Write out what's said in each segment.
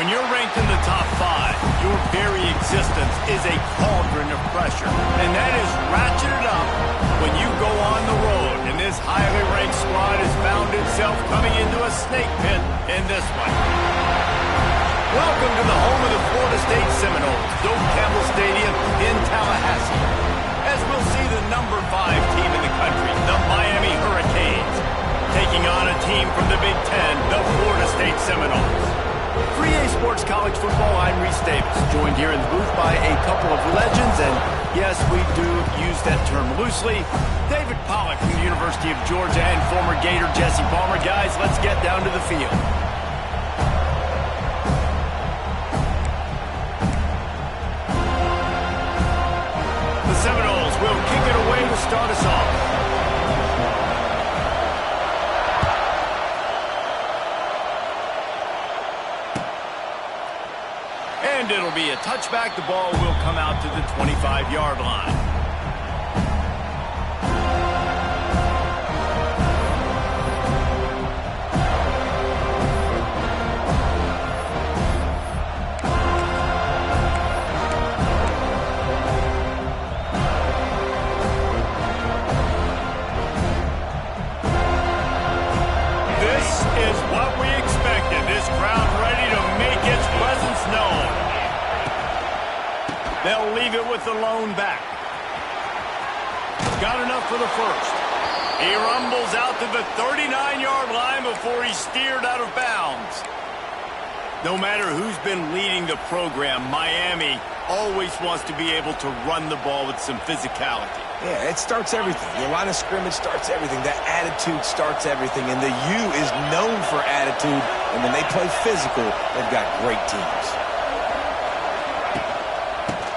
When you're ranked in the top 5, your very existence is a cauldron of pressure. And that is ratcheted up when you go on the road. And this highly ranked squad has found itself coming into a snake pit in this one. Welcome to the home of the Florida State Seminoles, Doak Campbell Stadium in Tallahassee. As we'll see the number 5 team in the country, the Miami Hurricanes, taking on a team from the Big Ten, the Florida State Seminoles. 3A Sports College Football, I'm Reese Davis, joined here in the booth by a couple of legends, and yes, we do use that term loosely. David Pollack from the University of Georgia and former Gator Jesse Palmer. Guys, let's get down to the field. The Seminoles will kick it away to start us off. And it'll be a touchback. The ball will come out to the 25-yard line. This is what we expected. This crowd ready to make its presence known. They'll leave it with the lone back. Got enough for the first. He rumbles out to the 39-yard line before he's steered out of bounds. No matter who's been leading the program, Miami always wants to be able to run the ball with some physicality. Yeah, it starts everything. The line of scrimmage starts everything. That attitude starts everything. And the U is known for attitude. And when they play physical, they've got great teams.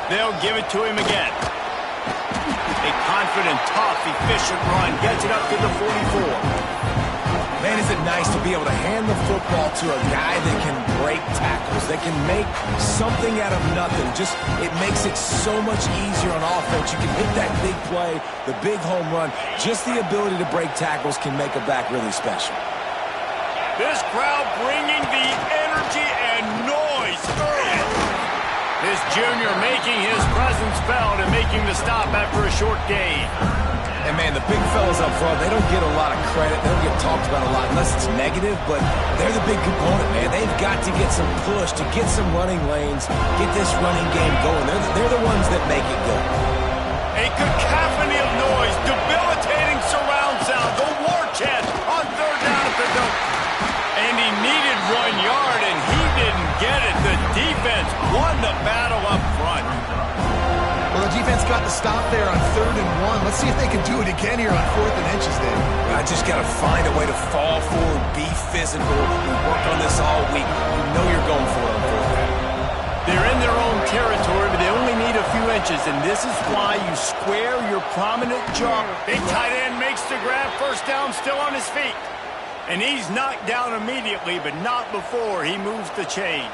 They'll give it to him again. A confident, tough, efficient run gets it up to the 44. Man, is it nice to be able to hand the football to a guy that can break tackles, that can make something out of nothing. Just, it makes it so much easier on offense. You can hit that big play, the big home run. Just the ability to break tackles can make a back really special. This crowd bringing the energy and noise early. This junior making his presence felt and making the stop after a short gain. And, man, the big fellas up front, they don't get a lot of credit. They don't get talked about a lot unless it's negative, but they're the big component, man. They've got to get some push, to get some running lanes, get this running game going. They're the ones that make it go. A cacophony of noise, debilitating surround sound, the war chant on third down at the Doak. And he needed 1 yard, and he didn't get it. The defense won the battle up front. Well, the defense got the stop there on 3rd and 1. Let's see if they can do it again here on 4th and inches, Dave. I just got to find a way to fall forward, be physical. We worked on this all week. You know you're going for it on 4th down. They're in their own territory, but they only need a few inches, and this is why you square your prominent jaw. Big tight end makes the grab, first down, still on his feet. And he's knocked down immediately, but not before he moves the chains.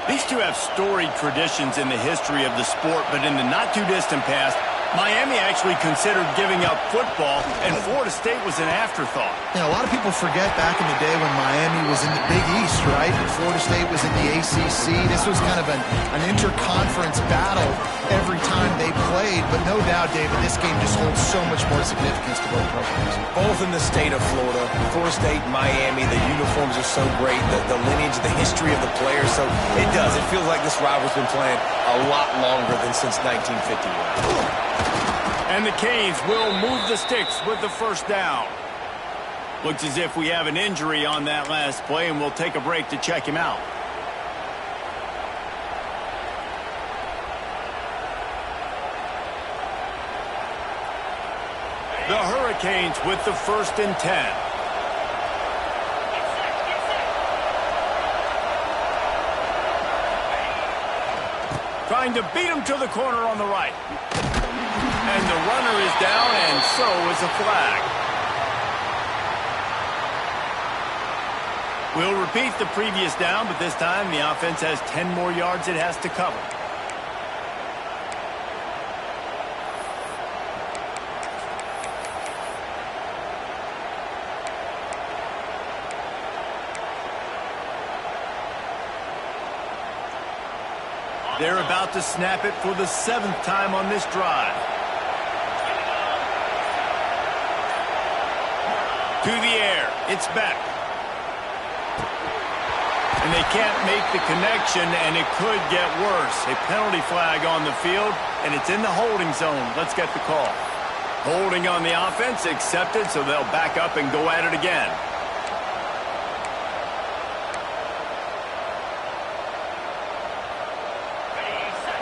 These two have storied traditions in the history of the sport, but in the not-too-distant past, Miami actually considered giving up football, and Florida State was an afterthought. Yeah, a lot of people forget back in the day when Miami was in the Big East, right? Florida State was in the ACC. This was kind of an interconference battle every time they played, but no doubt, David, this game just holds so much more significance to both programs. Both in the state of Florida, Florida State, Miami, the uniforms are so great, the lineage, the history of the players, so it does. It feels like this rivalry's been playing a lot longer than since 1951. And the Canes will move the sticks with the first down. Looks as if we have an injury on that last play, and we'll take a break to check him out. The Hurricanes with the 1st and 10. Trying to beat him to the corner on the right. And the runner is down, and so is a flag. We'll repeat the previous down, but this time the offense has 10 more yards it has to cover. They're about to snap it for the 7th time on this drive. To the air, it's back. And they can't make the connection, and it could get worse. A penalty flag on the field, and it's in the holding zone. Let's get the call. Holding on the offense, accepted, so they'll back up and go at it again.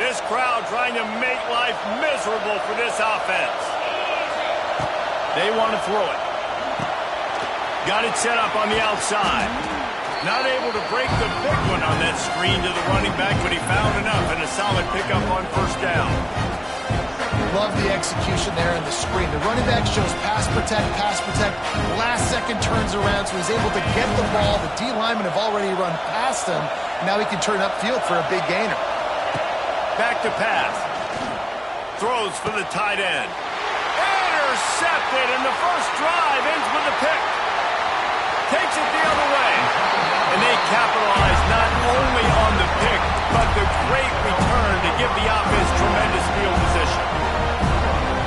This crowd trying to make life miserable for this offense. They want to throw it. Got it set up on the outside. Not able to break the big one on that screen to the running back, but he found enough and a solid pickup on first down. Love the execution there in the screen. The running back shows pass protect. Last second turns around, so he's able to get the ball. The D linemen have already run past him. Now he can turn upfield for a big gainer. Back to pass. Throws for the tight end. Intercepted, and the first drive ends with a pick. Takes it the other way. And they capitalize not only on the pick, but the great return to give the offense tremendous field position.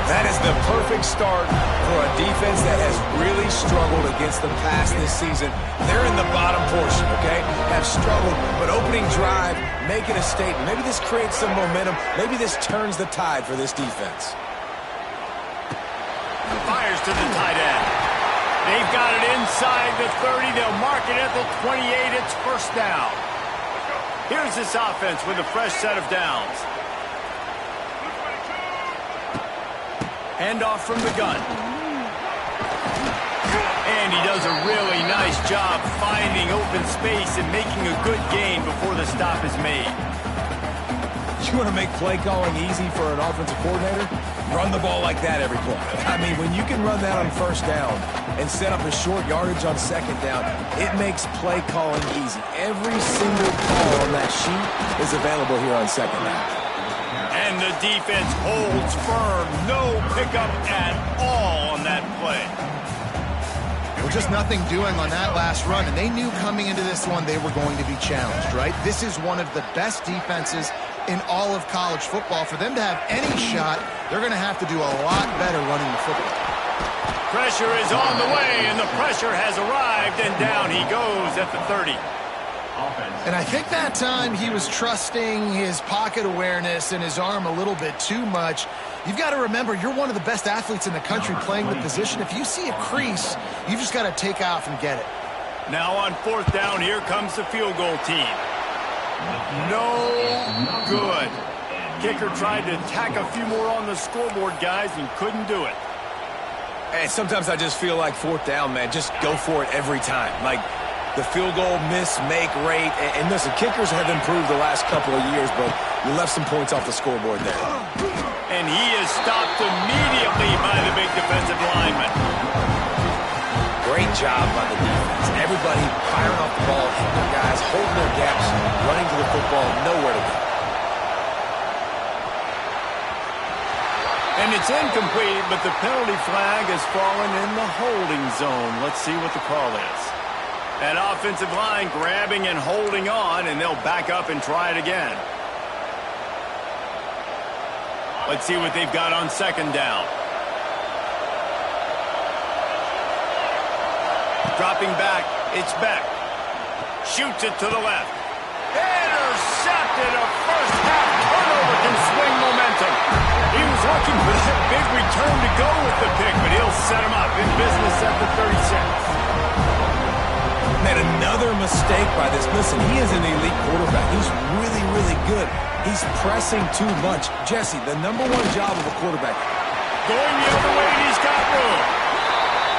That is the perfect start for a defense that has really struggled against the pass this season. They're in the bottom portion, okay? Have struggled, but opening drive, making a statement. Maybe this creates some momentum. Maybe this turns the tide for this defense. Fires to the tight end. They've got it inside the 30. They'll mark it at the 28. It's first down. Here's this offense with a fresh set of downs. Handoff from the gun. And he does a really nice job finding open space and making a good gain before the stop is made. You want to make play calling easy for an offensive coordinator? Run the ball like that every play. I mean, when you can run that on first down and set up a short yardage on second down, it makes play calling easy. Every single call on that sheet is available here on second down. And the defense holds firm. No pickup at all on that play. Well, just nothing doing on that last run, and they knew coming into this one they were going to be challenged, right? This is one of the best defenses in all of college football. For them to have any shot, they're going to have to do a lot better running the football. Pressure is on the way, and the pressure has arrived, and down he goes at the 30. And I think that time he was trusting his pocket awareness and his arm a little bit too much. You've got to remember, you're one of the best athletes in the country playing the position. If you see a crease, you've just got to take off and get it. Now on fourth down, here comes the field goal team. No good. Kicker tried to tack a few more on the scoreboard, guys, and couldn't do it. And sometimes I just feel like fourth down, man, just go for it every time. Like the field goal miss-make rate. And listen, kickers have improved the last couple of years, but we left some points off the scoreboard there. And he is stopped immediately by the big defensive lineman. Great job by the defense. Everybody firing off the ball, hitting their guys, holding their gaps, running to the football, nowhere to go. And it's incomplete, but the penalty flag has fallen in the holding zone. Let's see what the call is. That offensive line grabbing and holding on, and they'll back up and try it again. Let's see what they've got on second down. Dropping back, it's Beck. Shoots it to the left. Intercepted. A first half turnover can swing momentum. He was looking for that big return to go with the pick, but he'll set him up in business at the 36. Made another mistake by this. Listen, he is an elite quarterback. He's really, really good. He's pressing too much. Jesse, the #1 job of a quarterback. Going the other way, and he's got room.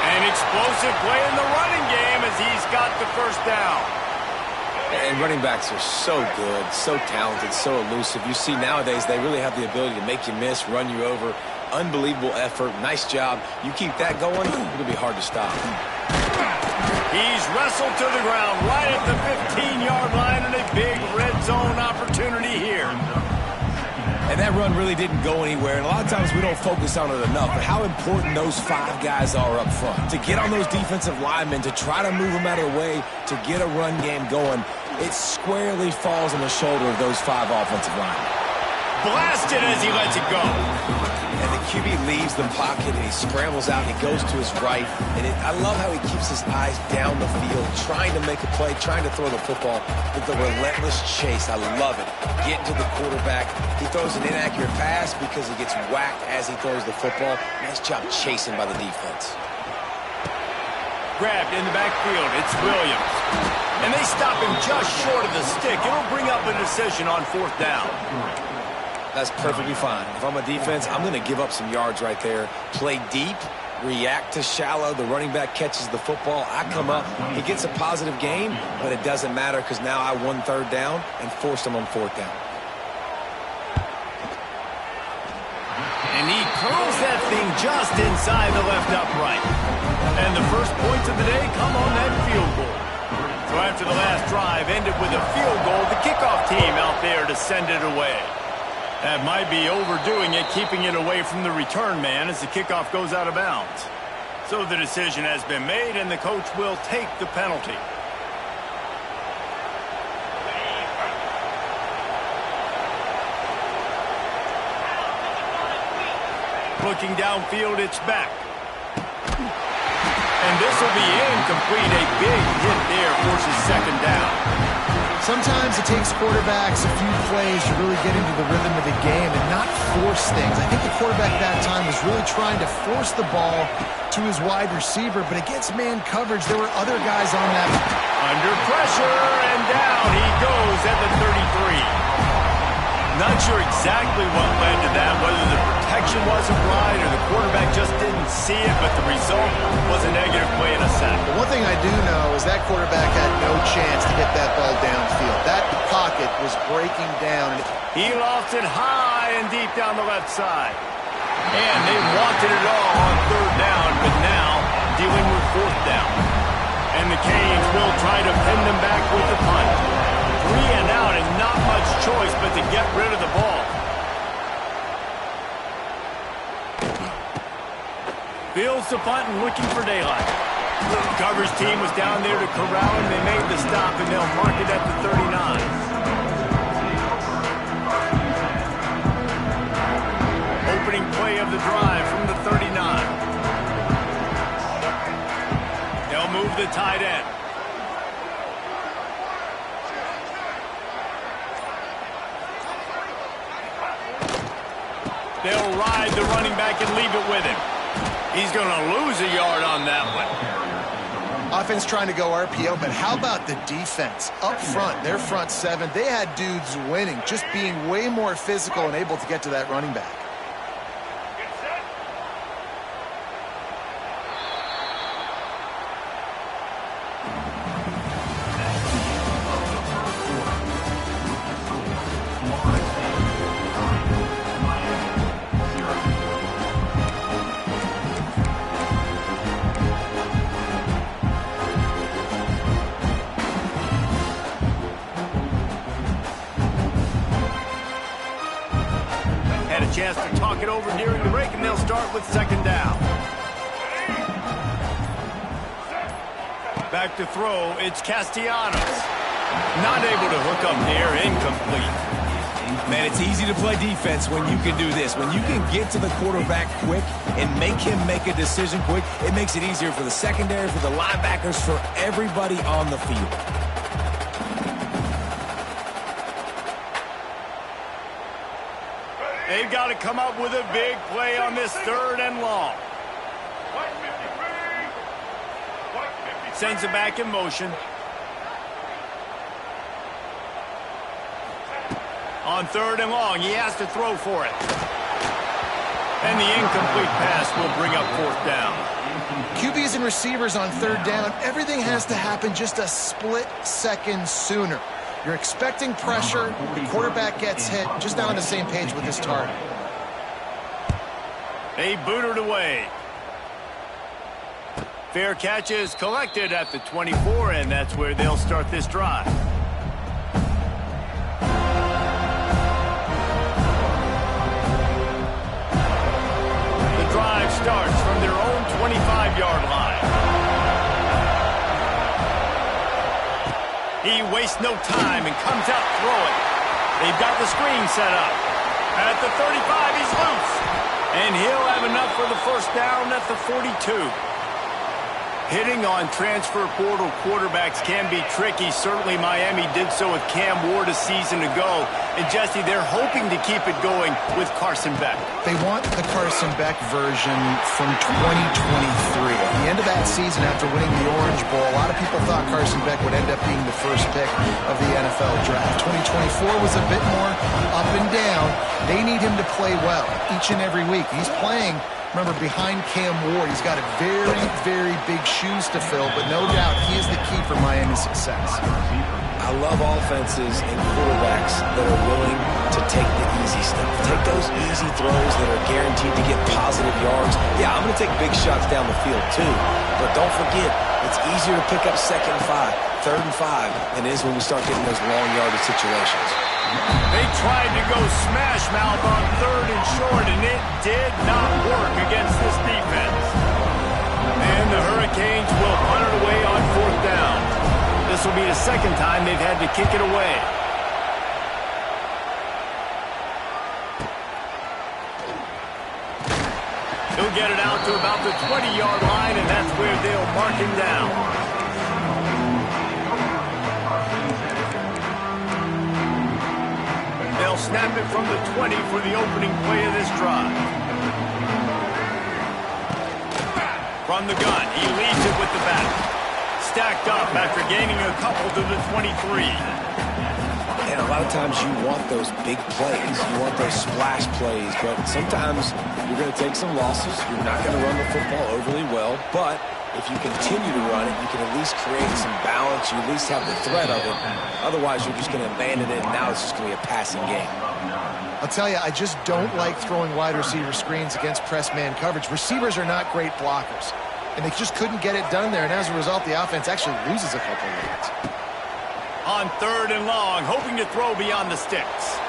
An explosive play in the running game as he's got the first down. And running backs are so good, so talented, so elusive. You see nowadays they really have the ability to make you miss, run you over. Unbelievable effort. Nice job. You keep that going, it'll be hard to stop. He's wrestled to the ground right at the 15-yard line, and a big red zone opportunity here. And that run really didn't go anywhere, and a lot of times we don't focus on it enough, but how important those 5 guys are up front. To get on those defensive linemen, to try to move them out of the way, to get a run game going. it squarely falls on the shoulder of those 5 offensive linemen. Blasted as he lets it go. And the QB leaves the pocket, and he scrambles out, and he goes to his right. And I love how he keeps his eyes down the field, trying to make a play, trying to throw the football with the relentless chase. I love it. Getting to the quarterback. He throws an inaccurate pass because he gets whacked as he throws the football. Nice job chasing by the defense. Grabbed in the backfield. It's Williams. And they stop him just short of the stick. It'll bring up a decision on 4th down. That's perfectly fine. If I'm a defense, I'm going to give up some yards right there. Play deep, react to shallow. The running back catches the football. I come up. He gets a positive gain, but it doesn't matter because now I won 3rd down and forced him on 4th down. And he curls that thing just inside the left upright. And the first points of the day come on that field goal. So after the last drive ended with a field goal, the kickoff team out there to send it away. That might be overdoing it, keeping it away from the return man as the kickoff goes out of bounds. So the decision has been made, and the coach will take the penalty. Looking downfield, it's back. And this will be incomplete. A big hit there forces 2nd down. Sometimes it takes quarterbacks a few plays to really get into the rhythm of the game and not force things. I think the quarterback that time was really trying to force the ball to his wide receiver, but against man coverage, there were other guys on that. Under pressure, and down he goes at the 33. Not sure exactly what led to that, whether the protection wasn't right or the quarterback just didn't see it, but the result was a negative play in a sack. The one thing I do know is that quarterback had no chance to get that ball downfield. That pocket was breaking down. He lost it high and deep down the left side. And they wanted it all on 3rd down, but now dealing with 4th down. And the Canes will try to pin them back with the punt. 3 and out, and not much choice but to get rid of the ball. Fields the punt and looking for daylight. The coverage team was down there to corral him. They made the stop, and they'll mark it at the 39. Opening play of the drive from the 39. They'll move the tight end. They'll ride the running back and leave it with him. He's going to lose a yard on that one. Offense trying to go RPO, but how about the defense? Up front, their front 7, they had dudes winning, just being way more physical and able to get to that running back. Chance to talk it over during the break, and they'll start with 2nd down. Back to throw, it's Castellanos. Not able to hook up there, incomplete. Man, it's easy to play defense when you can do this. When you can get to the quarterback quick and make him make a decision quick, it makes it easier for the secondary, for the linebackers, for everybody on the field. They've got to come up with a big play on this 3rd and long. Sends it back in motion. On 3rd and long, he has to throw for it. And the incomplete pass will bring up 4th down. QBs and receivers on 3rd down, everything has to happen just a split second sooner. You're expecting pressure, the quarterback gets hit, just not on the same page with his target. They boot it away. Fair catch is collected at the 24, and that's where they'll start this drive. The drive starts from their own 25-yard line. He wastes no time and comes out throwing. They've got the screen set up. At the 35, he's loose. And he'll have enough for the first down at the 42. Hitting on transfer portal quarterbacks can be tricky. Certainly Miami did so with Cam Ward a season ago. And Jesse, they're hoping to keep it going with Carson Beck. They want the Carson Beck version from 2023. At the end of that season, after winning the Orange Bowl, a lot of people thought Carson Beck would end up being the first pick of the NFL draft. 2024 was a bit more up and down. They need him to play well each and every week. He's playing, remember, behind Cam Ward. He's got a very, very big shoes to fill, but no doubt he is the key for Miami's success. I love offenses and quarterbacks that are willing to take the easy stuff. Take those easy throws that are guaranteed to get positive yards. Yeah, I'm going to take big shots down the field too, but don't forget, it's easier to pick up 2nd and 5, 3rd and 5 than it is when we start getting those long yardage situations. They tried to go smash mouth on 3rd and short, and it did not work against this defense. And the Hurricanes will punt it away on 4th down. This will be the second time they've had to kick it away. He'll get it out to about the 20-yard line, and that's where they'll mark him down. They'll snap it from the 20 for the opening play of this drive. From the gun, he leads it with the back. Stacked up after gaining a couple to the 23. And a lot of times you want those big plays. You want those splash plays, but sometimes you're going to take some losses. You're not going to run the football overly well, but if you continue to run it, you can at least create some balance. You at least have the threat of it. Otherwise, you're just going to abandon it, and now it's just going to be a passing game. I'll tell you, I just don't like throwing wide receiver screens against press man coverage. Receivers are not great blockers, and they just couldn't get it done there, and as a result, the offense actually loses a couple of yards. On 3rd and long, hoping to throw beyond the sticks.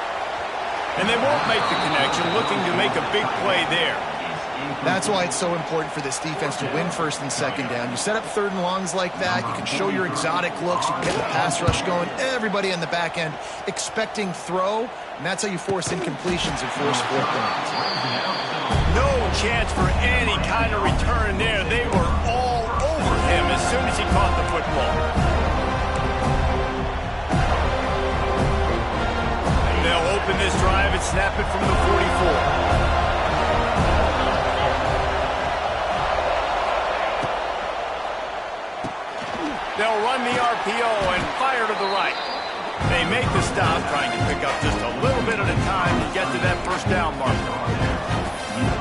And they won't make the connection, looking to make a big play there. That's why it's so important for this defense to win 1st and 2nd down. You set up 3rd and longs like that, you can show your exotic looks, you can get the pass rush going, everybody on the back end expecting throw, and that's how you force incompletions and force 4th downs. No chance for any kind of return there. They were all over him as soon as he caught the football. They'll open this drive and snap it from the 44. They'll run the RPO and fire to the right. They make the stop, trying to pick up just a little bit at a time to get to that 1st down marker.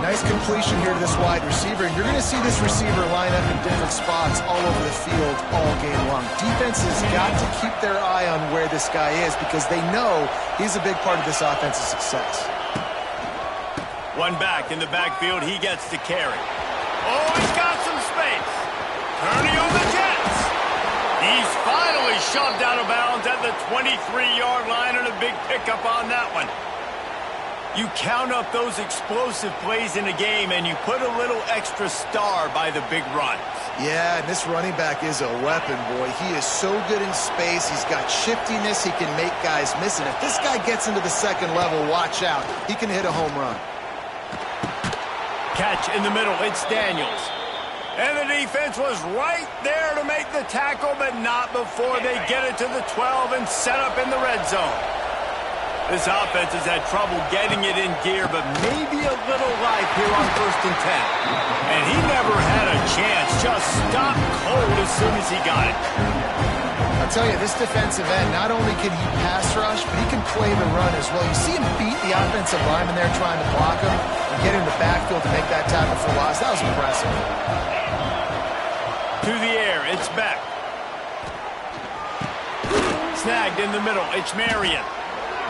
Nice completion here to this wide receiver, and you're going to see this receiver line up in different spots all over the field all game long. Defense has got to keep their eye on where this guy is because they know he's a big part of this offense's success. One back in the backfield, he gets to carry. Oh, he's got some space. Turning on the Jets. He's finally shoved out of bounds at the 23-yard line, and a big pickup on that one. You count up those explosive plays in a game, and you put a little extra star by the big runs. Yeah, and this running back is a weapon, boy. He is so good in space. He's got shiftiness. He can make guys miss. And if this guy gets into the 2nd level, watch out. He can hit a home run. Catch in the middle. It's Daniels. And the defense was right there to make the tackle, but not before they get it to the 12 and set up in the red zone. This offense has had trouble getting it in gear, but maybe a little life here on 1st and 10. And he never had a chance, just stopped cold as soon as he got it. I'll tell you, this defensive end, not only can he pass rush, but he can play the run as well. You see him beat the offensive lineman there trying to block him and get in the backfield to make that tackle for loss. That was impressive. To the air, it's Beck. Snagged in the middle, it's Marion.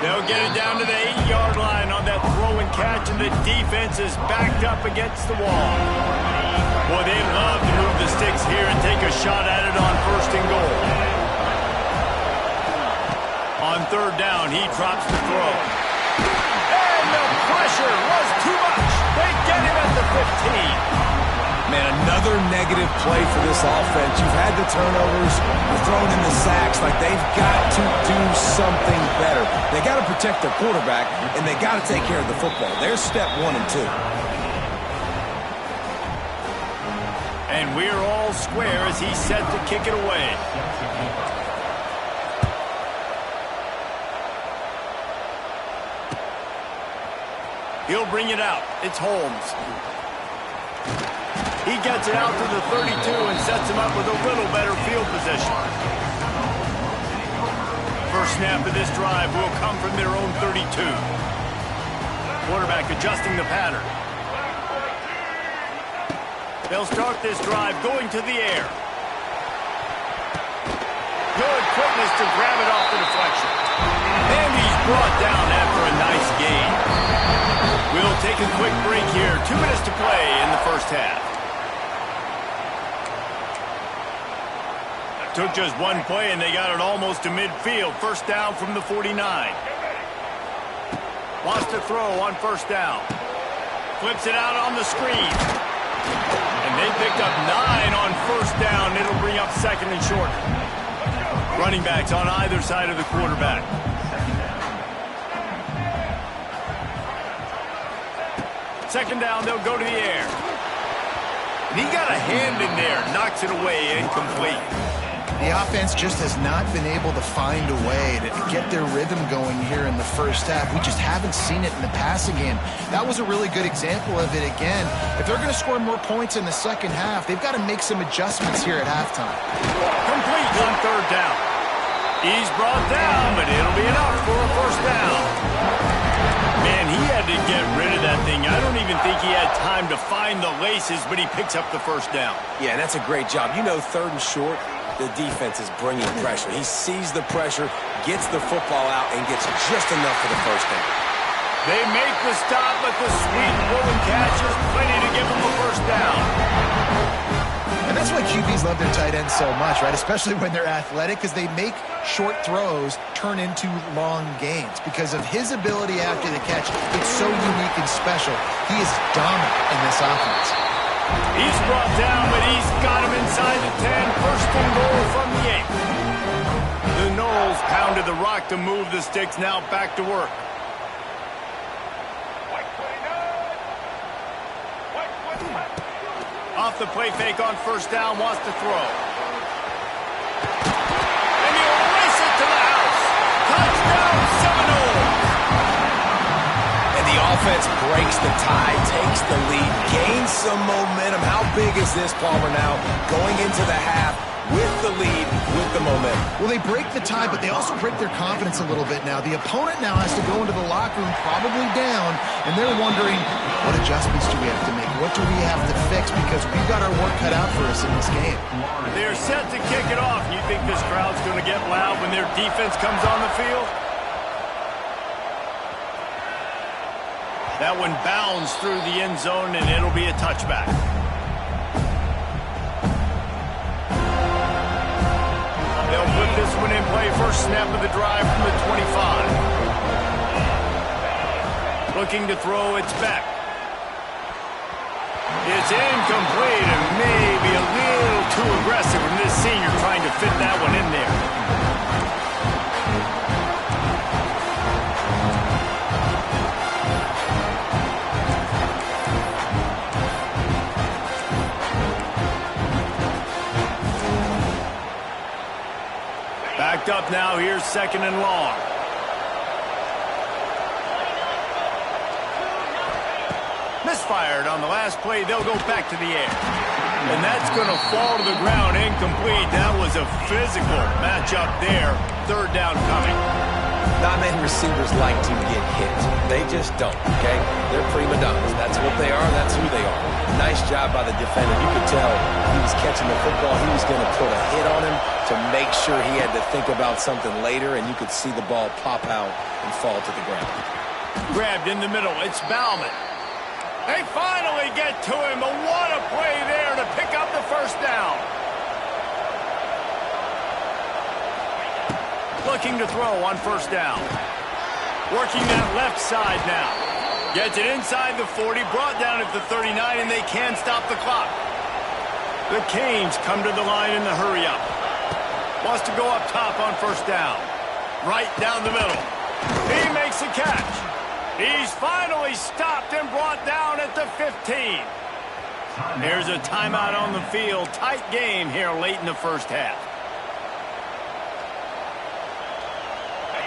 They'll get it down to the 8-yard line on that throw and catch, and the defense is backed up against the wall. Boy, they love to move the sticks here and take a shot at it on 1st and goal. On 3rd down, he drops the throw. And the pressure was too much. They get him at the 15. Man, another negative play for this offense. You've had the turnovers, you're throwing in the sacks. Like, they've got to do something better. They got to protect their quarterback, and they got to take care of the football. There's step 1 and 2. And we're all square as he's set to kick it away. He'll bring it out. It's Holmes. He gets it out to the 32 and sets him up with a little better field position. First snap of this drive will come from their own 32. Quarterback adjusting the pattern. They'll start this drive going to the air. Good quickness to grab it off the deflection. And he's brought down after a nice gain. We'll take a quick break here. 2 minutes to play in the first half. Took just one play and they got it almost to midfield. First down from the 49. Wants to throw on first down. Flips it out on the screen. And they picked up 9 on first down. It'll bring up second and short. Running backs on either side of the quarterback. Second down, they'll go to the air. And he got a hand in there, knocks it away, incomplete. The offense just has not been able to find a way to get their rhythm going here in the first half. We just haven't seen it in the passing game. That was a really good example of it again. If they're going to score more points in the second half, they've got to make some adjustments here at halftime. Complete on third down. He's brought down, but it'll be enough for a first down. Man, he had to get rid of that thing. I don't even think he had time to find the laces, but he picks up the first down. Yeah, and that's a great job. You know, third and short, the defense is bringing pressure. He sees the pressure, gets the football out, and gets just enough for the first down. They make the stop, but the sweet rolling catch is plenty to give them the first down. And that's why QBs love their tight ends so much, right? Especially when they're athletic, because they make short throws turn into long gains. Because of his ability after the catch, it's so unique and special. He is dominant in this offense. He's brought down, but he's got him inside the 10. First and goal from the 8. The Knowles pounded the rock to move the sticks. Now back to work. Off the play fake on first down, wants to throw. And he'll race it to the house. Touchdown, Seminoles. And the offense breaks the tie, takes the lead, gains some momentum. How big is this, Palmer, now going into the half with the lead, with the momentum? Well, they break the tie, but they also break their confidence a little bit now. The opponent now has to go into the locker room probably down, and they're wondering, what adjustments do we have to make? What do we have to fix? Because we've got our work cut out for us in this game. They're set to kick it off. You think this crowd's going to get loud when their defense comes on the field? That one bounds through the end zone, and it'll be a touchback. They'll put this one in play. First snap of the drive from the 25. Looking to throw, it's back. It's incomplete and maybe a little too aggressive from this senior trying to fit that one in there. Backed up now, here's second and long. Misfired on the last play, they'll go back to the air. And that's going to fall to the ground, incomplete. That was a physical matchup there. Third down coming. Not many receivers like to get hit. They just don't, okay? They're prima donnas. That's what they are. That's who they are. Nice job by the defender. You could tell he was catching the football. He was going to put a hit on him to make sure he had to think about something later, and you could see the ball pop out and fall to the ground. Grabbed in the middle. It's Bauman. They finally get to him, but what a play there to pick up the first down. Looking to throw on first down. Working that left side now. Gets it inside the 40, brought down at the 39, and they can stop the clock. The Canes come to the line in the hurry-up. Wants to go up top on first down. Right down the middle. He makes the catch. He's finally stopped and brought down at the 15. There's a timeout on the field. Tight game here late in the first half.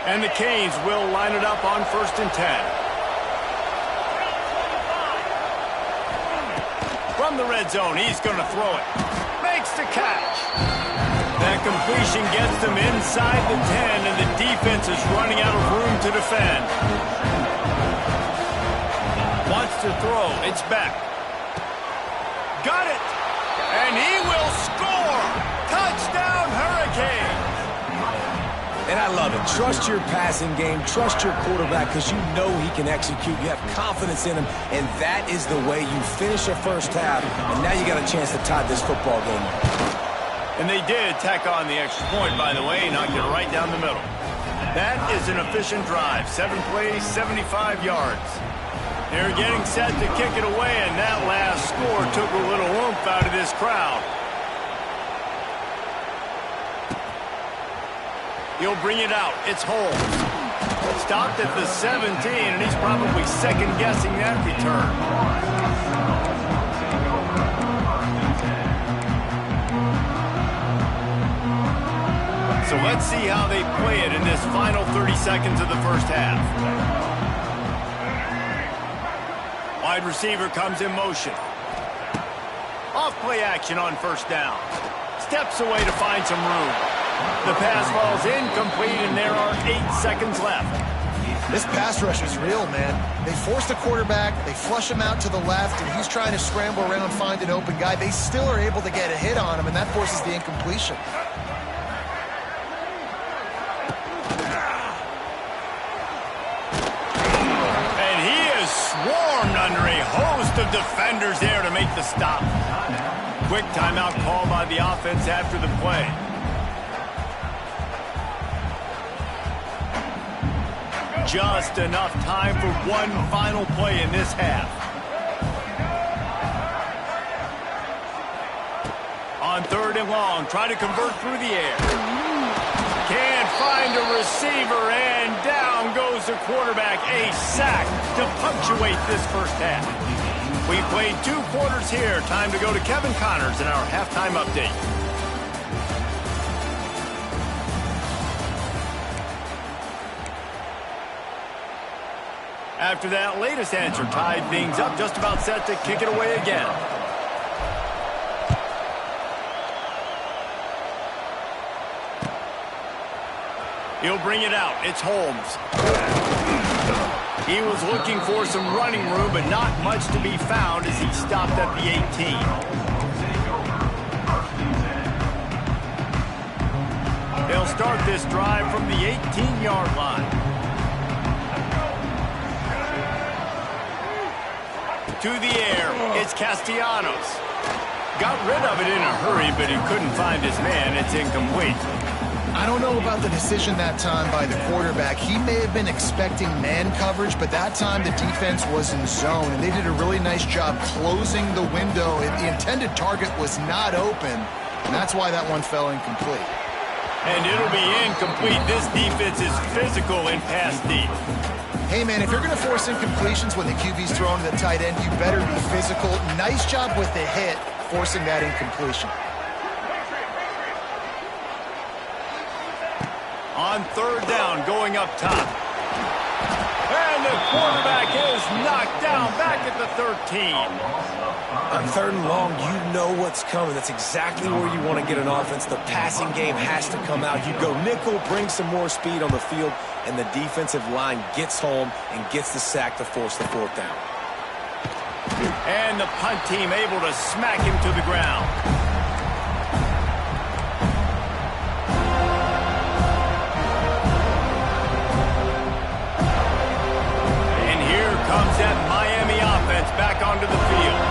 And the Canes will line it up on 1st and 10. From the red zone, he's going to throw it. Makes the catch. That completion gets them inside the 10, and the defense is running out of room to defend. Wants to throw. It's back. Got it. And he will score. Touchdown, Hurricanes. And I love it. Trust your passing game. Trust your quarterback because you know he can execute. You have confidence in him, and that is the way you finish a first half, and now you got a chance to tie this football game up. And they did tack on the extra point, by the way, knocked it right down the middle. That is an efficient drive. 7 plays, 75 yards. They're getting set to kick it away, and that last score took a little oomph out of this crowd. He'll bring it out. It's Holmes. Stopped at the 17, and he's probably second-guessing that return. So let's see how they play it in this final 30 seconds of the first half. Wide receiver comes in motion. Off play action on first down. Steps away to find some room. The pass falls incomplete, and there are 8 seconds left. This pass rush is real, man. They force the quarterback, they flush him out to the left, and he's trying to scramble around and find an open guy. They still are able to get a hit on him, and that forces the incompletion. Swarmed under a host of defenders there to make the stop. Quick timeout call by the offense after the play. Just enough time for one final play in this half. On 3rd and long, try to convert through the air. Can't find a receiver, and down goes the quarterback. A sack to punctuate this first half. We played 2 quarters here. Time to go to Kevin Connors in our halftime update. After that latest answer tied things up, just about set to kick it away again. He'll bring it out. It's Holmes. He was looking for some running room, but not much to be found as he stopped at the 18. They'll start this drive from the 18-yard line. To the air, it's Castellanos. Got rid of it in a hurry, but he couldn't find his man. It's incomplete. I don't know about the decision that time by the quarterback. He may have been expecting man coverage, but that time the defense was in zone, and they did a really nice job closing the window. The intended target was not open, and that's why that one fell incomplete. And it'll be incomplete. This defense is physical in pass deep. Hey, man, if you're going to force incompletions when the QB's thrown to the tight end, you better be physical. Nice job with the hit, forcing that incompletion. On 3rd down, going up top. And the quarterback is knocked down back at the 13. On 3rd and long, you know what's coming. That's exactly where you want to get an offense. The passing game has to come out. You go nickel, bring some more speed on the field, and the defensive line gets home and gets the sack to force the 4th down. And the punt team able to smack him to the ground. Comes that Miami offense back onto the field.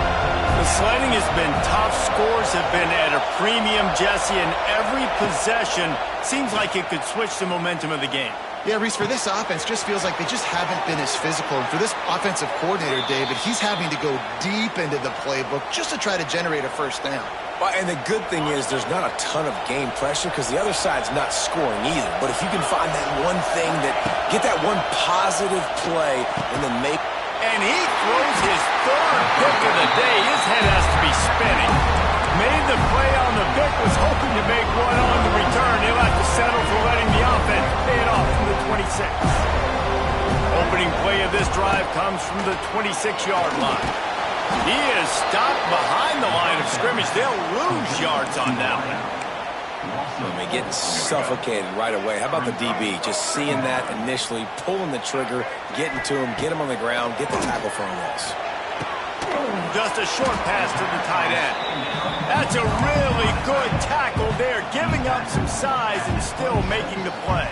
The sledding has been tough. Scores have been at a premium, Jesse, and every possession seems like it could switch the momentum of the game. Yeah, Reese, for this offense, just feels like they just haven't been as physical. And for this offensive coordinator, David, he's having to go deep into the playbook just to try to generate a first down. Well, and the good thing is there's not a ton of game pressure because the other side's not scoring either. But if you can find that one thing get that one positive play and then make... And he throws his third pick of the day. His head has to be spinning. Made the play on the pick, was hoping to make one on the return. He'll have to settle for letting the offense pay it off from the 26. Opening play of this drive comes from the 26-yard line. He is stopped behind the line of scrimmage. They'll lose yards on that one. I mean, getting suffocated right away. How about the DB? Just seeing that initially, pulling the trigger, getting to him, get him on the ground, get the tackle for a loss. Just a short pass to the tight end. That's a really good tackle there, giving up some size and still making the play.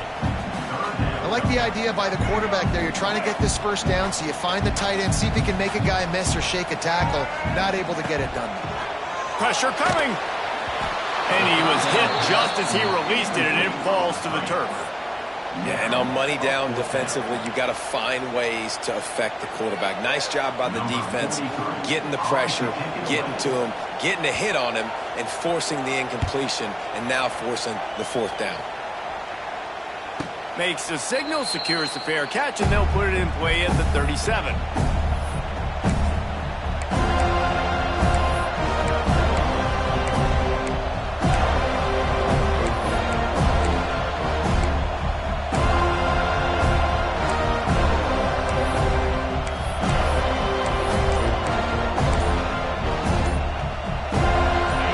I like the idea by the quarterback there. You're trying to get this first down, so you find the tight end, see if he can make a guy miss or shake a tackle. Not able to get it done. Pressure coming. And he was hit just as he released it, and it falls to the turf. Yeah, and on money down defensively, you've got to find ways to affect the quarterback. Nice job by the defense, getting the pressure, getting to him, getting a hit on him, and forcing the incompletion, and now forcing the fourth down. Makes the signal, secures the fair catch, and they'll put it in play at the 37.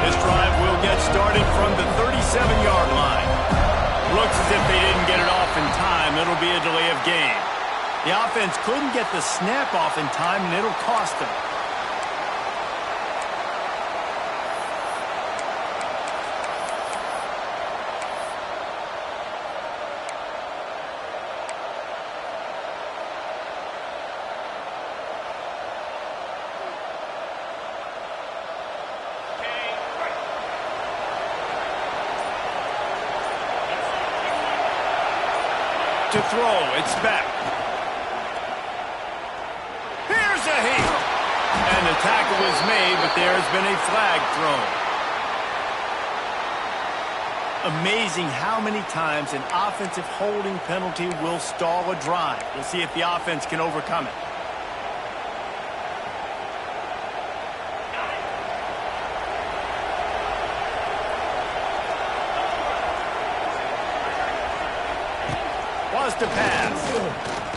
This drive will get started from the 37-yard line. Looks as if they didn't get it off in time. It'll be a delay of game. The offense couldn't get the snap off in time, and it'll cost them. To throw, it's back. Here's a heat. And the tackle is made, but there has been a flag thrown. Amazing how many times an offensive holding penalty will stall a drive. We'll see if the offense can overcome it. To pass.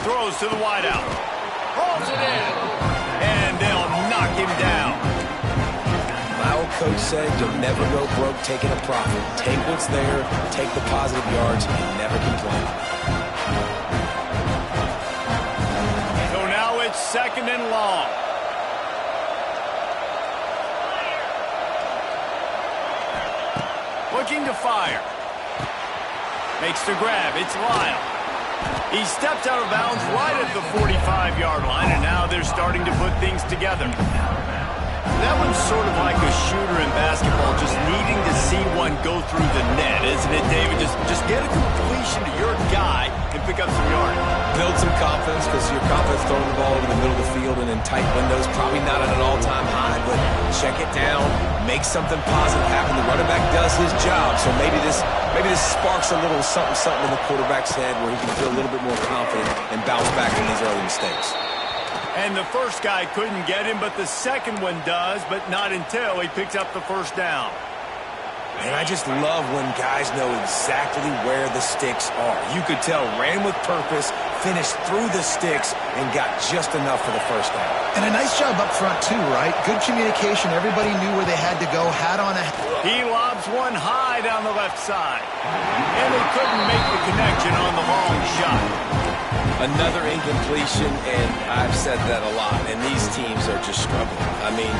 Throws to the wideout. Hauls it in. And they'll knock him down. My old coach said you'll never go broke taking a profit. Take what's there, take the positive yards, and never complain. So now it's second and long. Looking to fire. Makes the grab. It's Lyle. He stepped out of bounds right at the 45-yard line, and now they're starting to put things together. That one's sort of like a shooter in basketball, just needing to see one go through the net, isn't it, David? Just get a completion to your guy and pick up some yardage. Build some confidence, because your confidence throwing the ball over the middle of the field and in tight windows, probably not at an all-time high, but check it down, make something positive happen. The running back does his job, so maybe this sparks a little something in the quarterback's head where he can feel a little bit more confident and bounce back from these early mistakes. And the first guy couldn't get him, but the second one does, but not until he picks up the first down. And I just love when guys know exactly where the sticks are. You could tell, ran with purpose, finished through the sticks, and got just enough for the first down. And a nice job up front, too, right? Good communication. Everybody knew where they had to go, had on a... He lobs one high down the left side. And they couldn't make the connection on the long shot. Another incompletion, and I've said that a lot, and these teams are just struggling. I mean,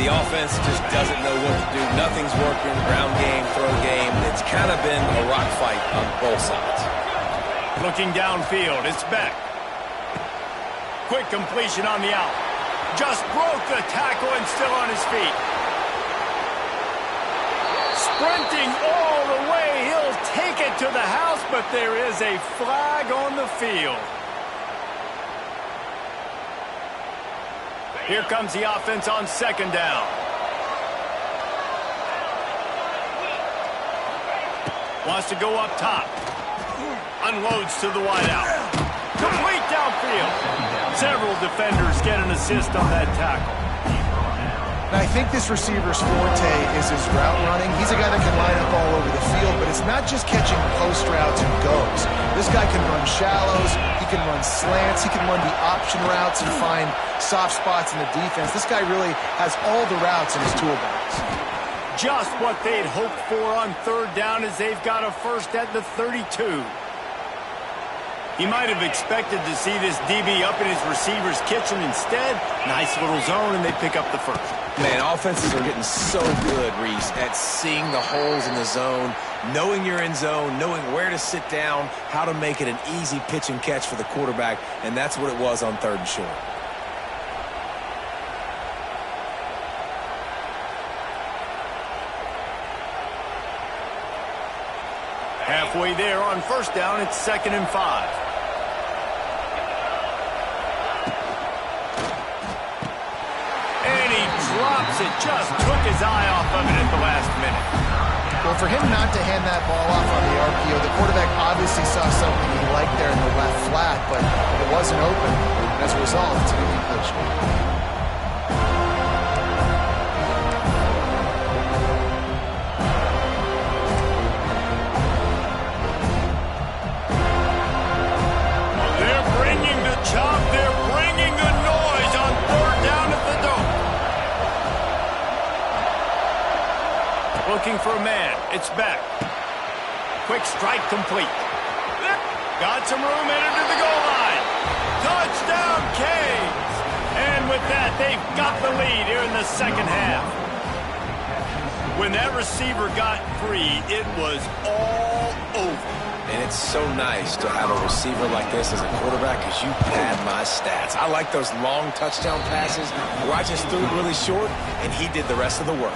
the offense just doesn't know what to do. Nothing's working, ground game, throw game. It's kind of been a rock fight on both sides. Looking downfield, it's Beck. Quick completion on the out. Just broke the tackle and still on his feet. Sprinting all the way, he'll take it to the house, but there is a flag on the field. Here comes the offense on second down. Wants to go up top. Unloads to the wideout. Complete downfield. Several defenders get an assist on that tackle. And I think this receiver's forte is his route running. He's a guy that can line up all over the field, but it's not just catching post routes and goes. This guy can run shallows, he can run slants, he can run the option routes and find soft spots in the defense. This guy really has all the routes in his toolbox. Just what they'd hoped for on third down as they've got a first at the 32. He might have expected to see this DB up in his receiver's kitchen. Instead, nice little zone, and they pick up the first. Man, offenses are getting so good, Reese, at seeing the holes in the zone, knowing you're in zone, knowing where to sit down, how to make it an easy pitch and catch for the quarterback, and that's what it was on third and short. Halfway there on first down, it's 2nd and 5. Drops it, just took his eye off of it at the last minute. Well, for him not to hand that ball off on the RPO, the quarterback obviously saw something he liked there in the left flat, but it wasn't open. And as a result, it's an incompletion. Looking for a man. It's back. Quick strike complete. Got some room, headed to the goal line. Touchdown, Canes! And with that, they've got the lead here in the second half. When that receiver got free, it was all over. And it's so nice to have a receiver like this as a quarterback because you pad my stats. I like those long touchdown passes where I just threw it really short, and he did the rest of the work.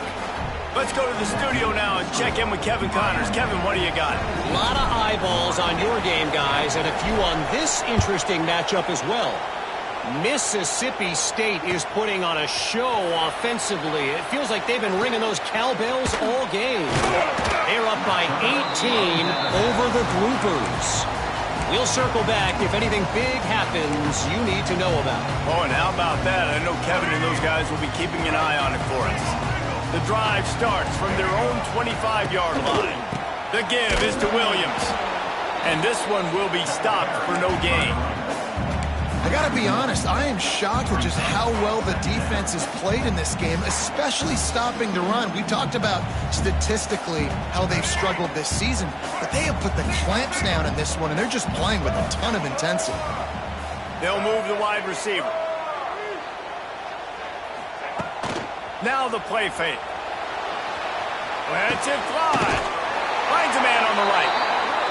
Let's go to the studio now and check in with Kevin Connors. Kevin, what do you got? A lot of eyeballs on your game, guys, and a few on this interesting matchup as well. Mississippi State is putting on a show offensively. It feels like they've been ringing those cowbells all game. They're up by 18 over the Groupers. We'll circle back if anything big happens you need to know about. Oh, and how about that? I know Kevin and those guys will be keeping an eye on it for us. The drive starts from their own 25-yard line. The give is to Williams. And this one will be stopped for no gain. I got to be honest, I am shocked at just how well the defense has played in this game, especially stopping the run. We talked about statistically how they've struggled this season, but they have put the clamps down in this one, and they're just playing with a ton of intensity. They'll move the wide receiver. Now the play fake. Lets it fly. Finds a man on the right.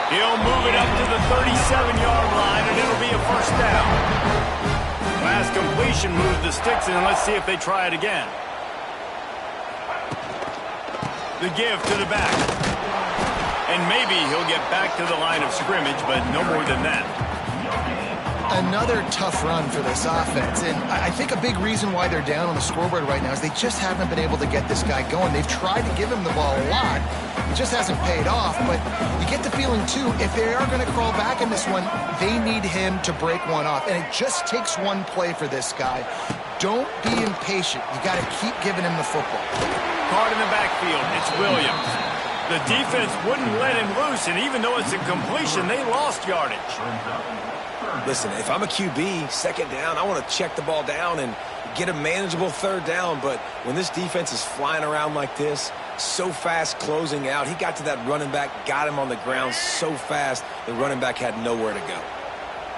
He'll move it up to the 37-yard line, and it'll be a first down. Last completion moved the sticks in, and let's see if they try it again. The give to the back. And maybe he'll get back to the line of scrimmage, but no more than that. Another tough run for this offense, and I think a big reason why they're down on the scoreboard right now is they just haven't been able to get this guy going. They've tried to give him the ball a lot. It just hasn't paid off, but you get the feeling, too, if they are going to crawl back in this one, they need him to break one off, and it just takes one play for this guy. Don't be impatient. You got to keep giving him the football. Caught in the backfield, it's Williams. The defense wouldn't let him loose, and even though it's a completion, they lost yardage. Listen, if I'm a QB, second down, I want to check the ball down and get a manageable third down. But when this defense is flying around like this, so fast closing out, he got to that running back, got him on the ground so fast, the running back had nowhere to go.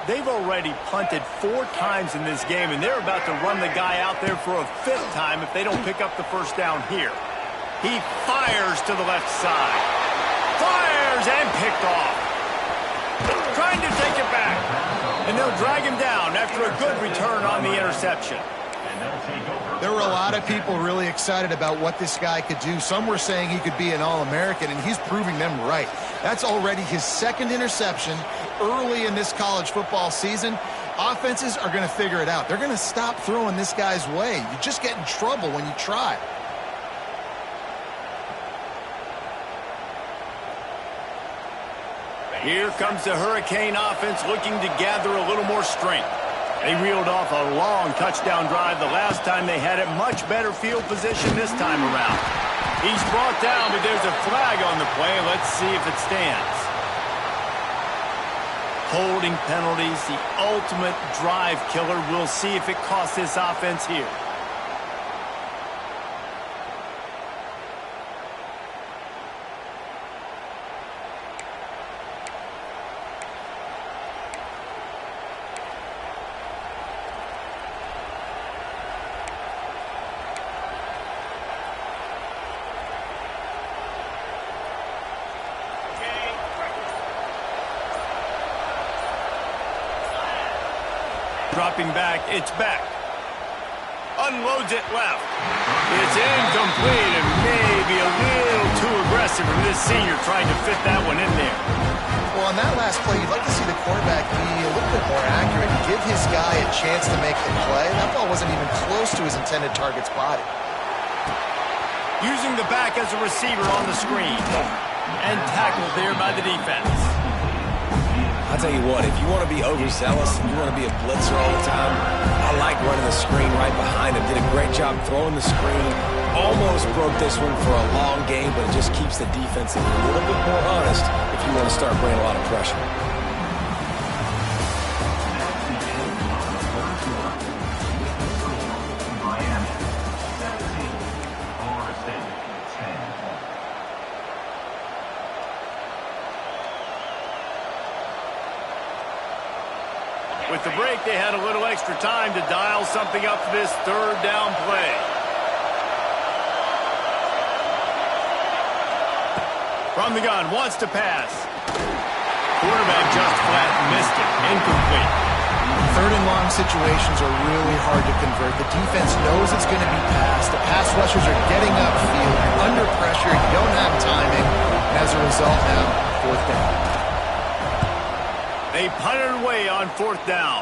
They've already punted 4 times in this game, and they're about to run the guy out there for a 5th time if they don't pick up the first down here. He fires to the left side. Fires and picked off. Trying to take it back. And they'll drag him down after a good return on the interception. There were a lot of people really excited about what this guy could do. Some were saying he could be an All-American, and he's proving them right. That's already his 2nd interception early in this college football season. Offenses are going to figure it out. They're going to stop throwing this guy's way. You just get in trouble when you try. Here comes the Hurricane offense looking to gather a little more strength. They reeled off a long touchdown drive the last time they had it. Much better field position this time around. He's brought down, but there's a flag on the play. Let's see if it stands. Holding penalties, the ultimate drive killer. We'll see if it costs this offense here. Dropping back, it's back. Unloads it left. It's incomplete and maybe a little too aggressive from this senior trying to fit that one in there. Well, on that last play, you'd like to see the quarterback be a little bit more accurate and give his guy a chance to make the play. That ball wasn't even close to his intended target's body. Using the back as a receiver on the screen. And tackled there by the defense. I'll tell you what, if you want to be overzealous and you want to be a blitzer all the time, I like running the screen right behind him. Did a great job throwing the screen. Almost broke this one for a long game, but it just keeps the defense a little bit more honest if you want to start bringing a lot of pressure. With the break, they had a little extra time to dial something up for this third down play. From the gun, wants to pass. Quarterback just flat missed it. Incomplete. Third and long situations are really hard to convert. The defense knows it's going to be passed. The pass rushers are getting upfield. You're under pressure. You don't have timing. And as a result now, fourth down. They punted away on fourth down.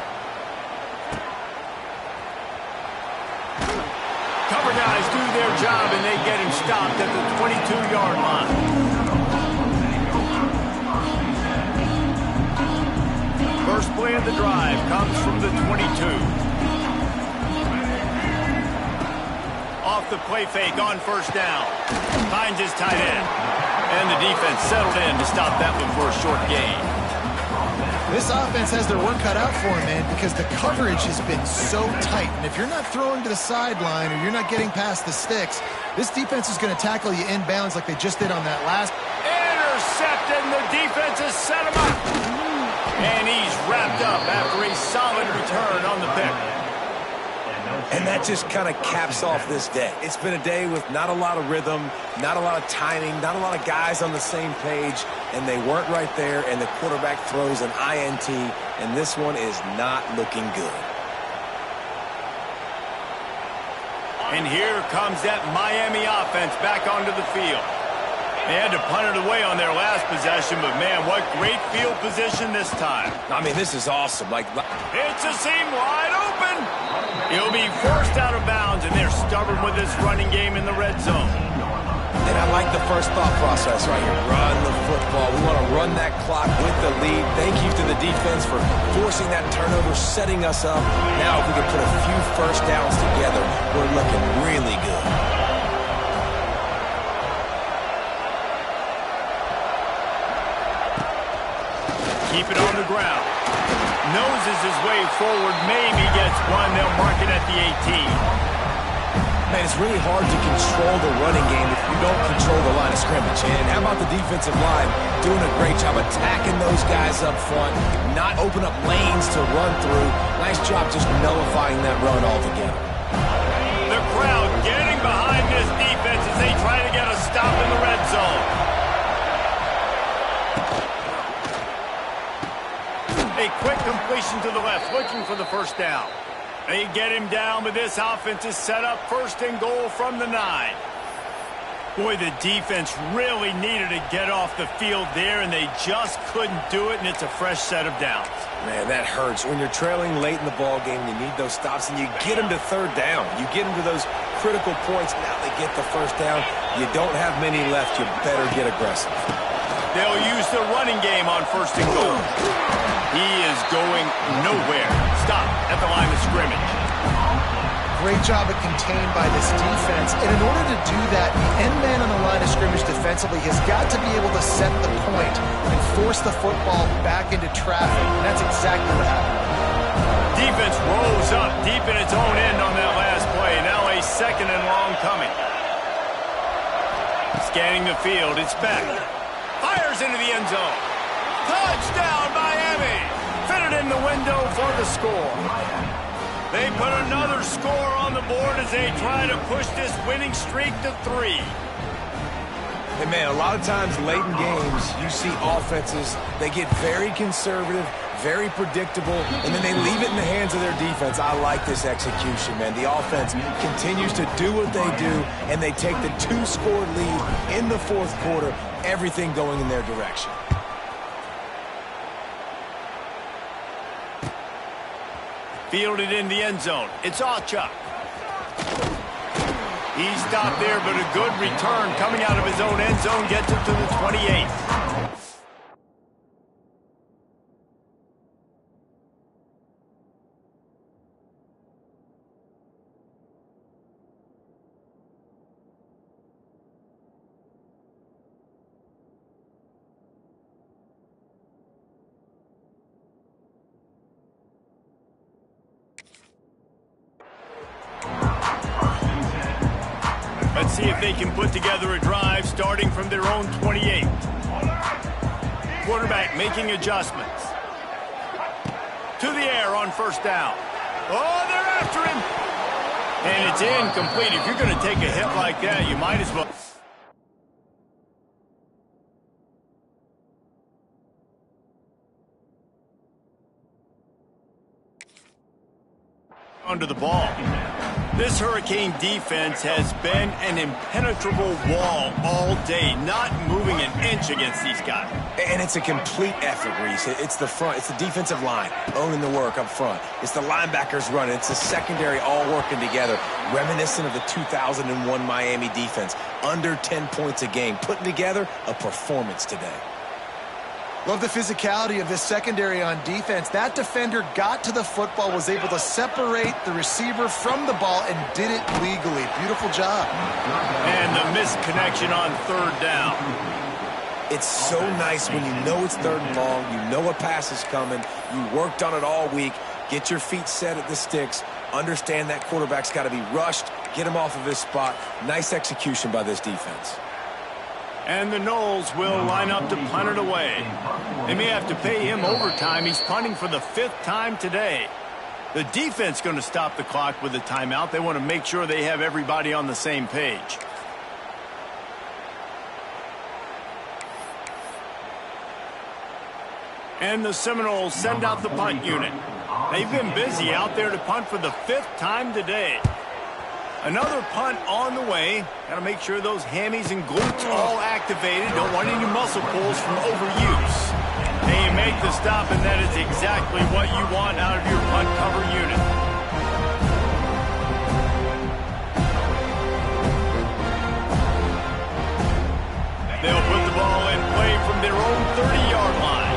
Cover guys do their job, and they get him stopped at the 22-yard line. First play of the drive comes from the 22. Off the play fake on first down. Finds his tight end. And the defense settled in to stop that one for a short gain. This offense has their work cut out for them, man, because the coverage has been so tight. And if you're not throwing to the sideline or you're not getting past the sticks, this defense is going to tackle you inbounds like they just did on that last. Intercepted, and the defense has set him up. And he's wrapped up after a solid return on the pick. And that just kind of caps off this day. It's been a day with not a lot of rhythm, not a lot of timing, not a lot of guys on the same page, and they weren't right there, and the quarterback throws an INT, and this one is not looking good. And here comes that Miami offense back onto the field. They had to punt it away on their last possession, but man, what great field position this time. I mean, this is awesome. It's a seam wide open. He'll be forced out of bounds, and they're stubborn with this running game in the red zone. And I like the first thought process right here. Run the football. We want to run that clock with the lead. Thank you to the defense for forcing that turnover, setting us up. Now, if we can put a few first downs together, we're looking really good. Keep it on the ground. Noses his way forward, maybe gets one. They'll mark it at the 18. Man, it's really hard to control the running game if you don't control the line of scrimmage. And how about the defensive line doing a great job attacking those guys up front, not open up lanes to run through. Nice job just nullifying that run altogether. The crowd getting behind this defense as they try to get a stop in the red zone. A quick completion to the left, looking for the first down. They get him down, but this offense is set up first and goal from the 9. Boy, the defense really needed to get off the field there, and they just couldn't do it, and it's a fresh set of downs. Man, that hurts. When you're trailing late in the ball game, you need those stops, and you get them to third down. You get them to those critical points. Now they get the first down. You don't have many left. You better get aggressive. They'll use use the running game on 1st and goal. He is going nowhere. Stop at the line of scrimmage. Great job of contained by this defense. And in order to do that, the end man on the line of scrimmage defensively has got to be able to set the point and force the football back into traffic. And that's exactly what happened. Defense rose up deep in its own end on that last play. Now a 2nd and long coming. Scanning the field, it's back. Fires into the end zone. Touchdown, Miami! Fitted in the window for the score. They put another score on the board as they try to push this winning streak to 3. And man, a lot of times late in games, you see offenses, they get very conservative, very predictable, and then they leave it in the hands of their defense. I like this execution, man. The offense continues to do what they do, and they take the 2-score lead in the 4th quarter, everything going in their direction. Fielded in the end zone. It's Achuk. He stopped there, but a good return coming out of his own end zone gets him to the 28. Let's see if they can put together a drive starting from their own 28. Quarterback making adjustments. To the air on 1st down. Oh, they're after him. And it's incomplete. If you're going to take a hit like that, you might as well. Under the ball. This Hurricane defense has been an impenetrable wall all day, not moving an inch against these guys. And it's a complete effort, Reese. It's the front, it's the defensive line owning the work up front. It's the linebackers running. It's the secondary all working together, reminiscent of the 2001 Miami defense. Under 10 points a game, putting together a performance today. Love the physicality of this secondary on defense. That defender got to the football, was able to separate the receiver from the ball, and did it legally. Beautiful job. And the missed connection on 3rd down. It's so nice when you know it's 3rd and long, you know a pass is coming, you worked on it all week, get your feet set at the sticks, understand that quarterback's got to be rushed, get him off of his spot. Nice execution by this defense. And the Noles will line up to punt it away. They may have to pay him overtime. He's punting for the 5th time today. The defense going to stop the clock with a timeout. They want to make sure they have everybody on the same page. And the Seminoles send out the punt unit. They've been busy out there to punt for the 5th time today. Another punt on the way. Got to make sure those hammies and glutes all activated. Don't want any muscle pulls from overuse. They make the stop, and that is exactly what you want out of your punt cover unit. They'll put the ball in play from their own 30-yard line.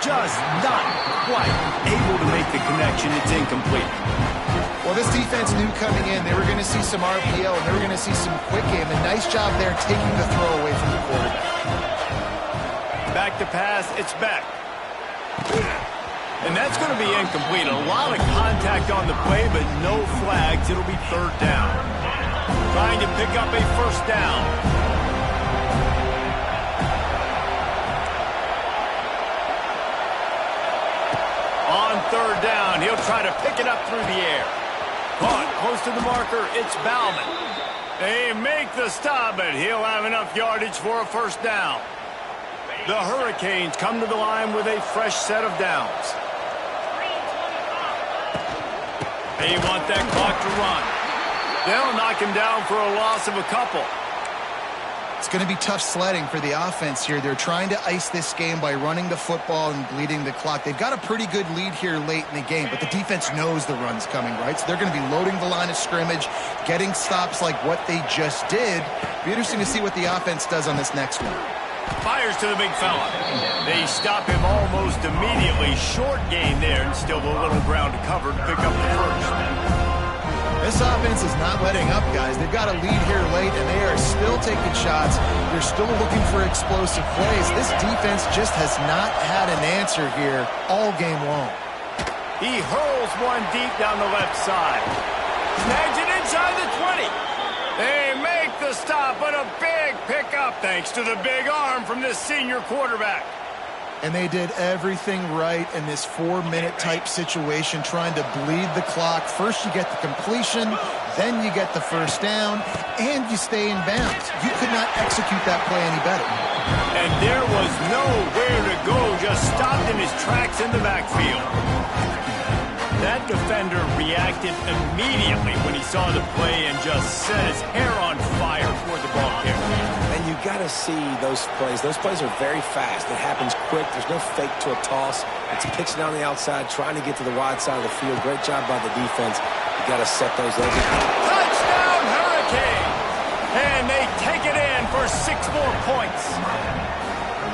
Just not quite able to make the connection. It's incomplete. Well, this defense knew coming in they were going to see some RPO and they were going to see some quick game. And nice job there taking the throw away from the quarterback. Back to pass. It's back. And that's going to be incomplete. A lot of contact on the play, but no flags. It'll be 3rd down. Trying to pick up a 1st down. On 3rd down, he'll try to pick it up through the air. Caught close to the marker, it's Bauman. They make the stop, but he'll have enough yardage for a 1st down. The Hurricanes come to the line with a fresh set of downs. They want that clock to run. They'll knock him down for a loss of a couple. It's going to be tough sledding for the offense here. They're trying to ice this game by running the football and bleeding the clock. They've got a pretty good lead here late in the game, but the defense knows the run's coming, right? So they're going to be loading the line of scrimmage, getting stops like what they just did. Be interesting to see what the offense does on this next one. Fires to the big fella. They stop him almost immediately. Short gain there, and still a little ground to cover to pick up the first. This offense is not letting up, guys. They've got a lead here late, and they are still taking shots. They're still looking for explosive plays. This defense just has not had an answer here all game long. He hurls one deep down the left side. Snags it inside the 20. They make the stop, but a big pickup thanks to the big arm from this senior quarterback. And they did everything right in this 4-minute type situation, trying to bleed the clock. First you get the completion, then you get the first down, and you stay in bounds. You could not execute that play any better. And there was nowhere to go, just stopped in his tracks in the backfield. That defender reacted immediately when he saw the play and just set his hair on fire toward the ball carrier. And you got to see those plays. Those plays are very fast. It happens quick. There's no fake to a toss. It's pitching down the outside, trying to get to the wide side of the field. Great job by the defense. You got to set those legs. Touchdown, Hurricane! And they take it in for 6 more points.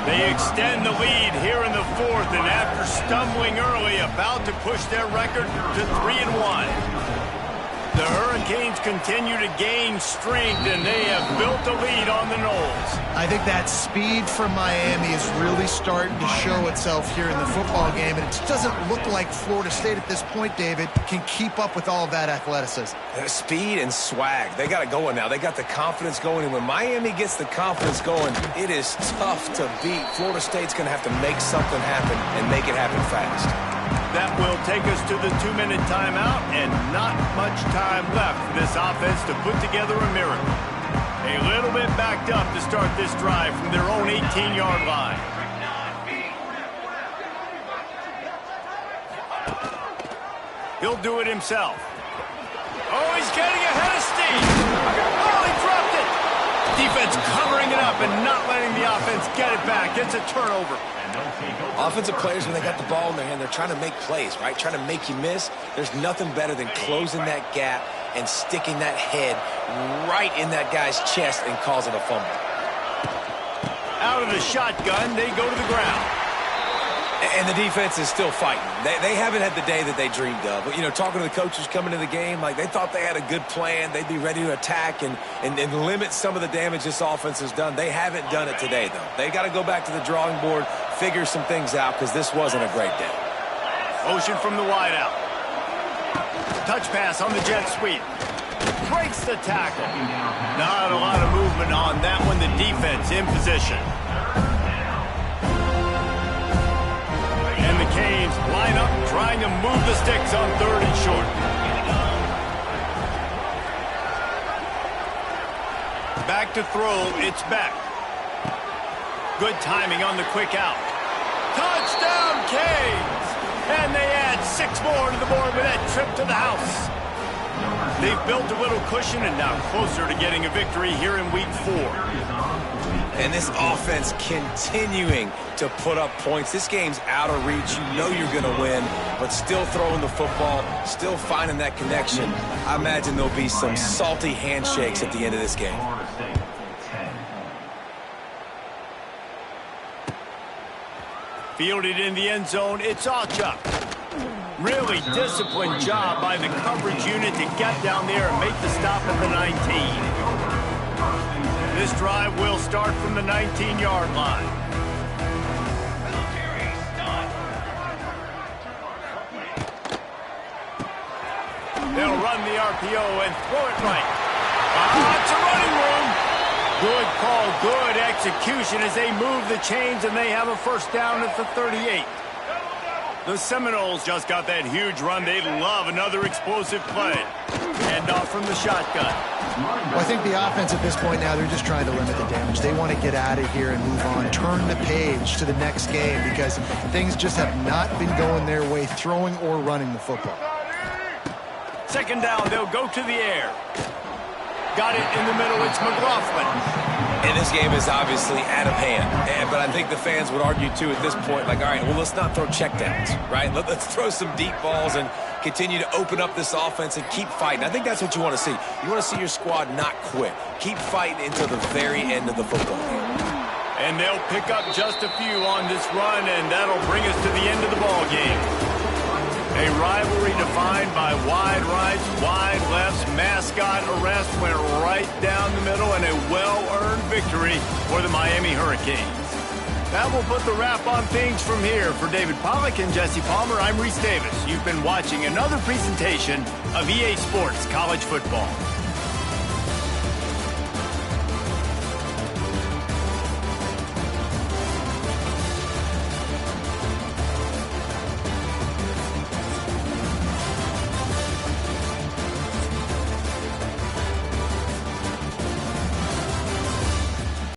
They extend the lead here in the fourth, and after stumbling early, about to push their record to 3-1. The Hurricanes continue to gain strength, and they have built a lead on the Noles. I think that speed from Miami is really starting to show itself here in the football game, and it doesn't look like Florida State at this point, David, can keep up with all of that athleticism. Speed and swag. They got it going now. They got the confidence going, and when Miami gets the confidence going, it is tough to beat. Florida State's going to have to make something happen and make it happen fast. That will take us to the 2-minute timeout, and not much time left for this offense to put together a miracle. A little bit backed up to start this drive from their own 18-yard line. He'll do it himself. Oh, he's getting ahead of steam. Oh, he dropped it. Defense covering it up and not letting the offense get it back. It's a turnover. Offensive players, when they got the ball in their hand, they're trying to make plays, right? Trying to make you miss. There's nothing better than closing that gap and sticking that head right in that guy's chest and causing a fumble. Out of the shotgun, they go to the ground. And the defense is still fighting. They haven't had the day that they dreamed of. But, you know, talking to the coaches coming to the game, like they thought they had a good plan. They'd be ready to attack and limit some of the damage this offense has done. They haven't done it today, though. They got to go back to the drawing board, figure some things out, because this wasn't a great day. Motion from the wideout. Touch pass on the jet sweep. Breaks the tackle. Not a lot of movement on that one. The defense in position. And the Canes line up trying to move the sticks on 3rd and short. Back to throw. It's Beck. Good timing on the quick out. Touchdown, Canes! And they add 6 more to the board with that trip to the house. They've built a little cushion and now closer to getting a victory here in week 4. And this offense continuing to put up points. This game's out of reach. You know you're going to win, but still throwing the football, still finding that connection. I imagine there'll be some salty handshakes at the end of this game. Fielded in the end zone, it's Achuk. Really disciplined job by the coverage unit to get down there and make the stop at the 19. This drive will start from the 19-yard line. They'll run the RPO and throw it right. It's a running room. Good call, good execution as they move the chains, and they have a first down at the 38. The Seminoles just got that huge run. They'd love another explosive play. Hand off from the shotgun. Well, I think the offense at this point now, they're just trying to limit the damage. They want to get out of here and move on, turn the page to the next game because things just have not been going their way, throwing or running the football. 2nd down, they'll go to the air. Got it in the middle. It's McLaughlin. And this game is obviously out of hand. But I think the fans would argue, too, at this point, like, all right, well, let's not throw checkdowns, right? Let's throw some deep balls and continue to open up this offense and keep fighting. I think that's what you want to see. You want to see your squad not quit. Keep fighting until the very end of the football game. And they'll pick up just a few on this run, and that'll bring us to the end of the ball game. A rivalry defined by wide rights, wide lefts, mascot arrest went right down the middle, and a well-earned victory for the Miami Hurricanes. That will put the wrap on things from here. For David Pollack and Jesse Palmer, I'm Reese Davis. You've been watching another presentation of EA Sports College Football.